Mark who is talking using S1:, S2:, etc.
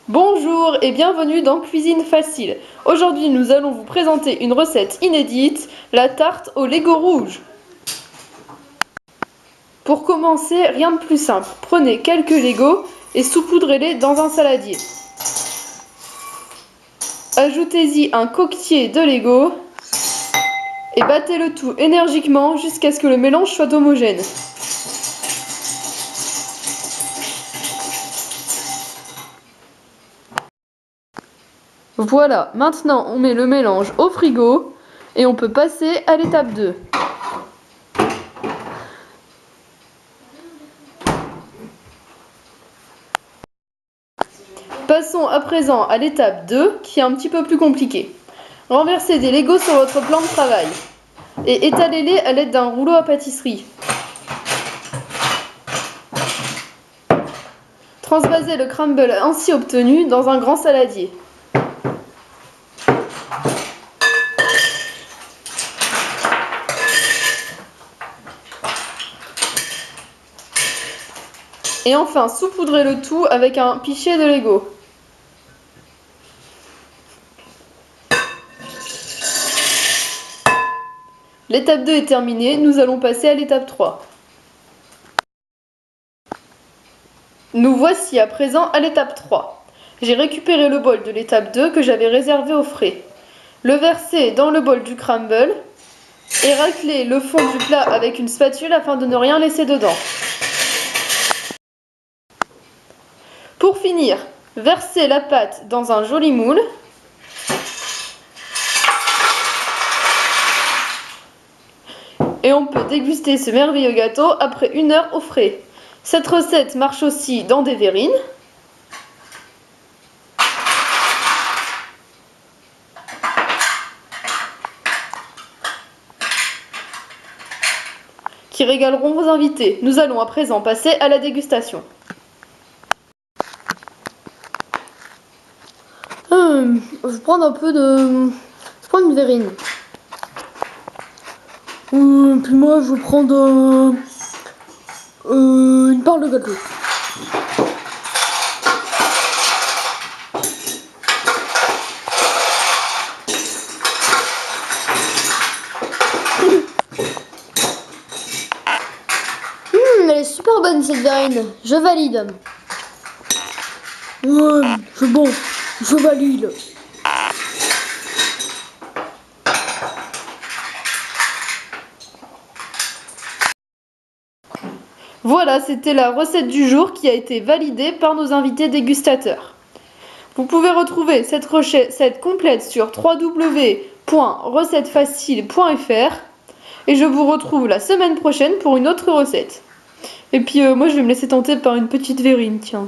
S1: Bonjour et bienvenue dans Cuisine Facile. Aujourd'hui, nous allons vous présenter une recette inédite, la tarte au Lego rouge. Pour commencer, rien de plus simple. Prenez quelques Lego et saupoudrez-les dans un saladier. Ajoutez-y un coquetier de Lego et battez le tout énergiquement jusqu'à ce que le mélange soit homogène. Voilà, maintenant on met le mélange au frigo et on peut passer à l'étape 2. Passons à présent à l'étape 2 qui est un petit peu plus compliquée. Renversez des Legos sur votre plan de travail et étalez-les à l'aide d'un rouleau à pâtisserie. Transvasez le crumble ainsi obtenu dans un grand saladier. Et enfin, saupoudrez le tout avec un pichet de Lego. L'étape 2 est terminée, nous allons passer à l'étape 3. Nous voici à présent à l'étape 3. J'ai récupéré le bol de l'étape 2 que j'avais réservé au frais. Le verser dans le bol du crumble et racler le fond du plat avec une spatule afin de ne rien laisser dedans. Pour finir, versez la pâte dans un joli moule. Et on peut déguster ce merveilleux gâteau après 1 heure au frais. Cette recette marche aussi dans des verrines. Qui régaleront vos invités. Nous allons à présent passer à la dégustation. Je vais prendre un peu de... Je prends une verrine. Puis moi je vais prendre une part de gâteau. Elle est super bonne cette verrine, je valide. Ouais, c'est bon, je valide. Voilà, c'était la recette du jour qui a été validée par nos invités dégustateurs. Vous pouvez retrouver cette recette complète sur www.recettefacile.fr et je vous retrouve la semaine prochaine pour une autre recette. Et puis moi je vais me laisser tenter par une petite verrine, tiens.